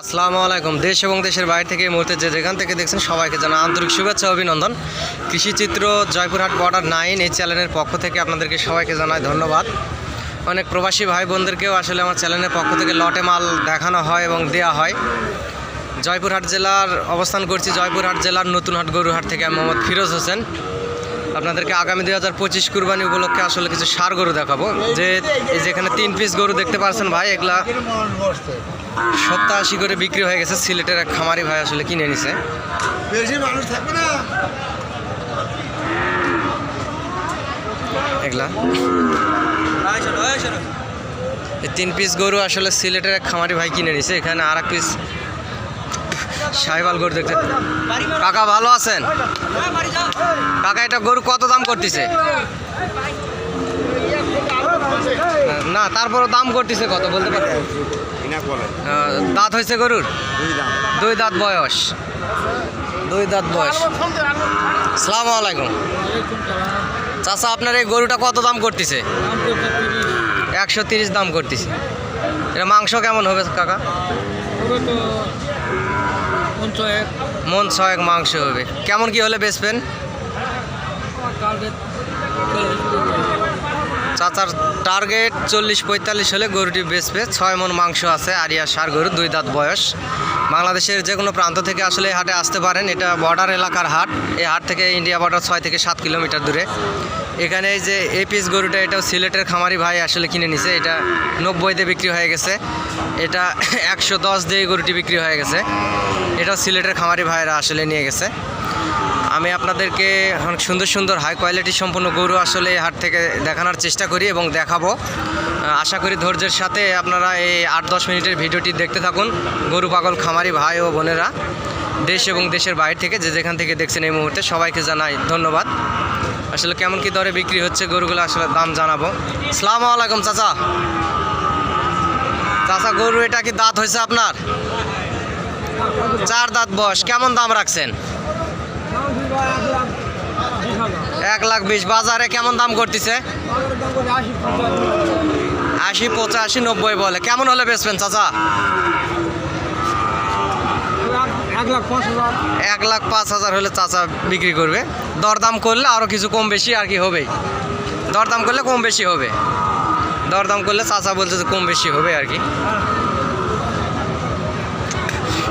আসসালামু আলাইকুম। দেশ এবং দেশের বাইরে থেকে এই মুহূর্তে যে যেখান থেকে দেখছেন সবাইকে জানা আন্তরিক শুভেচ্ছা অভিনন্দন। কৃষিচিত্র জয়পুরহাট বর্ডার 9 এই চ্যানেলের পক্ষ থেকে আপনাদেরকে সবাইকে জানাই ধন্যবাদ। অনেক প্রবাসী ভাই বোনদেরকেও আসলে আমার চ্যানেলের পক্ষ থেকে লটে মাল দেখানো হয় এবং দেওয়া হয়। জয়পুরহাট জেলার অবস্থান করছি, জয়পুরহাট জেলার নতুনহাট গরুহাট থেকে আমি মোহাম্মদ ফিরোজ হোসেন। আপনাদেরকে আগামী 2025 কুরবানি উপলক্ষে আসলে কিছু ষাঁড় গরু দেখাবো। যেখানে 3 পিস গরু দেখতে পাচ্ছেন ভাই, এগুলা 70-80 করে বিক্রি হয়ে গেছে। সিলেটের এক খামারি ভাই আসলে কিনে নিছে। এগুলা এই 3 পিস গরু আসলে সিলেটের এক খামারি ভাই কিনে নিছে। এখানে আর এক পিস সাহিওয়াল গরু দেখতে। কাকা ভালো আছেন? কাকা এটা গরু কত দাম করতেছে? না তারপরও দাম করতেছে কত বলতে পারবেন? দাঁত হয়েছে গরুর? 2 দাঁত বয়স। 2 দাঁত বয়স। আসসালামু আলাইকুম চাচা, আপনার এই গরুটা কত দাম করতেছে? 130 দাম করতেছে। এটা মাংস কেমন হবে কাকা? মন 6 মাংস হবে। কেমন কি হলে বেচবেন? চাচার টার্গেট 40-45 হলে গরুটি বেচবে। 6 মন মাংস আছে। আরিয়া ষাঁড় গরু, 2 দাঁত বয়স। বাংলাদেশের যে কোনো প্রান্ত থেকে আসলে এই হাটে আসতে পারেন। এটা বর্ডার এলাকার হাট। এই হাট থেকে ইন্ডিয়া বর্ডার 6 থেকে 7 কিলোমিটার দূরে। এখানে এই যে এই পিস গরুটা, এটাও সিলেটের খামারি ভাই আসলে কিনে নিছে। এটা 90 বিক্রি হয়ে গেছে। এটা 110 দিয়ে গরুটি বিক্রি হয়ে গেছে। এটাও সিলেটের খামারি ভাইরা আসলে নিয়ে গেছে। আমি আপনাদেরকে অনেক সুন্দর সুন্দর হাই কোয়ালিটি সম্পন্ন গরু আসলে এই হাট থেকে দেখানোর চেষ্টা করি এবং দেখাবো। আশা করি ধৈর্যের সাথে আপনারা এই 8-10 মিনিটের ভিডিওটি দেখতে থাকুন। গরু পাগল খামারি ভাই ও বোনেরা দেশ এবং দেশের বাইরে থেকে যে যেখান থেকে দেখছেন এই মুহূর্তে সবাইকে জানাই ধন্যবাদ। আসলে কেমন কি দরে বিক্রি হচ্ছে গরুগুলো আসলে দাম জানাবো। আসসালামু আলাইকুম চাচা। চাচা গরু এটা কি দাঁত হয়েছে আপনার? 4 দাঁত বয়স। কেমন দাম রাখছেন? 1,20,000। বাজারে কেমন দাম করতেছে? 80, 85, 90 বলে। কেমন হলে বেচবেন চাচা? 1,05,000 হলে চাচা বিক্রি করবে। দরদাম করলে আরও কিছু কম বেশি আর কি হবেই। দরদাম করলে কম বেশি হবে। দরদাম করলে চাচা বলছে যে কম বেশি হবে আর কি।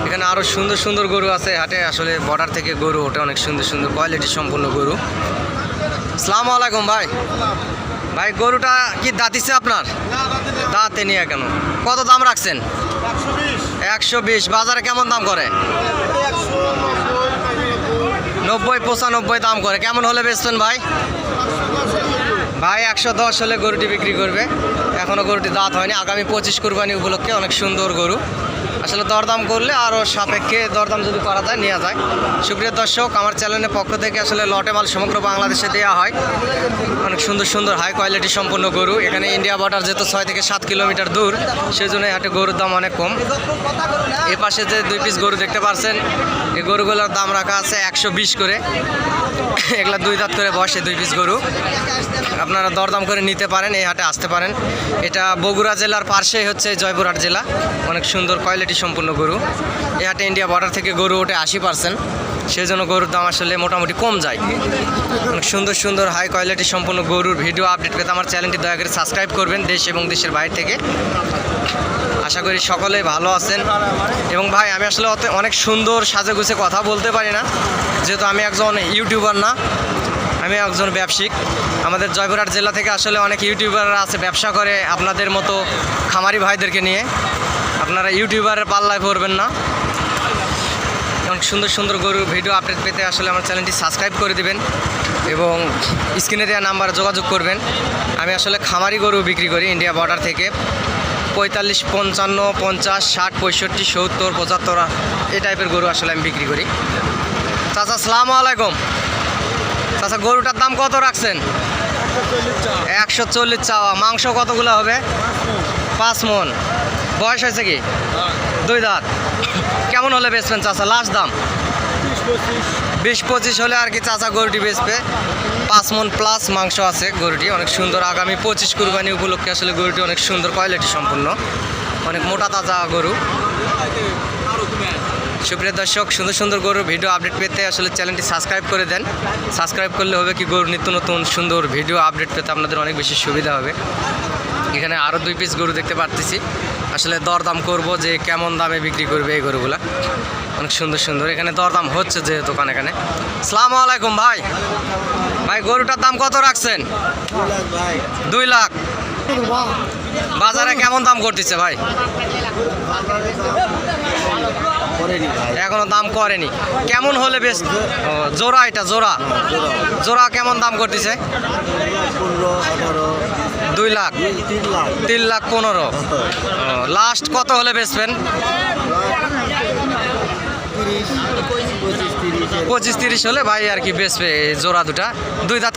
এখানে আরও সুন্দর সুন্দর গরু আছে হাটে। আসলে বর্ডার থেকে গরু ওঠে, অনেক সুন্দর সুন্দর কোয়ালিটি সম্পন্ন গরু। আসসালামু আলাইকুম ভাই। ভাই গরুটা কি দাঁতিছে আপনার? দাঁতে নিয়ে কেন? কত দাম রাখছেন? 120। বাজারে কেমন দাম করে? 90-95 দাম করে। কেমন হলে বেচবেন ভাই? ভাই 110 হলে গরুটি বিক্রি করবে। এখনও গরুটি দাঁত হয়নি। আগামী 25 কুরবানি উপলক্ষে অনেক সুন্দর গরু। আসলে দরদাম করলে আরও সাপেক্ষে দরদাম যদি করা যায় নেওয়া যায়। সুপ্রিয় দর্শক, আমার চ্যানেলের পক্ষ থেকে আসলে লটে মাল সমগ্র বাংলাদেশে দেওয়া হয়। অনেক সুন্দর সুন্দর হাই কোয়ালিটি সম্পন্ন গরু। এখানে ইন্ডিয়া বর্ডার যেহেতু 6 থেকে 7 কিলোমিটার দূর, সেই জন্য হাটে গরুর দাম অনেক কম। এ পাশে যে 2 পিস গরু দেখতে পাচ্ছেন, এই গরুগুলোর দাম রাখা আছে 120 করে। এগুলা 2 দাঁত করে বসে 2 পিস গরু। আপনারা দরদাম করে নিতে পারেন, এই হাটে আসতে পারেন। এটা বগুড়া জেলার পাশেই হচ্ছে জয়পুরহাট জেলা। অনেক সুন্দর কোয়ালিটি সম্পূর্ণ গরু। এই হাটে ইন্ডিয়া বর্ডার থেকে গরু ওঠে 80%, সেই জন্য গরুর দাম আসলে মোটামুটি কম যায়। অনেক সুন্দর সুন্দর হাই কোয়ালিটি সম্পূর্ণ গরুর ভিডিও আপডেট পেতে আমার চ্যানেলটি দয়া করে সাবস্ক্রাইব করবেন দেশ এবং দেশের বাইরে থেকে। আশা করি সকলেই ভালো আছেন। এবং ভাই আমি আসলে অনেক সুন্দর সাজেগুছে কথা বলতে পারি না, যেহেতু আমি একজন ইউটিউবার না, আমি একজন ব্যবসায়িক। আমাদের জয়পুরহাট জেলা থেকে আসলে অনেক ইউটিউবাররা আছে, ব্যবসা করে আপনাদের মতো খামারি ভাইদেরকে নিয়ে। আপনারা ইউটিউবারের পাল্লায় পড়বেন না। অনেক সুন্দর সুন্দর গরুর ভিডিও আপডেট পেতে আসলে আমার চ্যানেলটি সাবস্ক্রাইব করে দিবেন এবং স্ক্রিনে দেওয়া নাম্বারে যোগাযোগ করবেন। আমি আসলে খামারি গরু বিক্রি করি ইন্ডিয়া বর্ডার থেকে। 45, 55, 50, 60, 65, 70, 75 এই টাইপের গরু আসলে আমি বিক্রি করি। চাচা আসসালামু আলাইকুম। চাচা গরুটার দাম কত রাখছেন? 140 চাওয়া। মাংস কতগুলো হবে? 5 মন। বয়স হয়েছে কি? 2 দাঁত। কেমন হলে বেচবেন চাচা লাস্ট দাম? 20-25 হলে আর কি চাচা গরুটি বেচবে। 5 মন প্লাস মাংস আছে গরুটি। অনেক সুন্দর। আগামী 25 কুরবানি উপলক্ষে আসলে গরুটি অনেক সুন্দর কোয়ালিটি সম্পন্ন, অনেক মোটা তাজা গরু। সুপ্রিয় দর্শক, সুন্দর সুন্দর গরুর ভিডিও আপডেট পেতে আসলে চ্যানেলটি সাবস্ক্রাইব করে দেন। সাবস্ক্রাইব করলে হবে কি, গরুর নিত্য নতুন সুন্দর ভিডিও আপডেট পেতে আপনাদের অনেক বেশি সুবিধা হবে। এখানে আরও 2 পিস গরু দেখতে পারতেছি, আসলে দরদাম করব যে কেমন দামে বিক্রি করবে এই গরুগুলা। অনেক সুন্দর সুন্দর এখানে দরদাম হচ্ছে যে দোকানে। এখানে আসসালামু আলাইকুম ভাই। ভাই গরুটার দাম কত রাখছেন? 2 লাখ। বাজারে কেমন দাম করতেছে ভাই? এখনো দাম করেনি। কেমন হলে বেশ? জোড়া, এটা জোড়া। জোড়া কেমন দাম করতেছে? 2 লাখ, 3 লাখ 15। লাস্ট কত হলে বেচবেন? 25-30 হলে ভাই আর কি বেচবে জোড়া দুটা। 2 দাঁত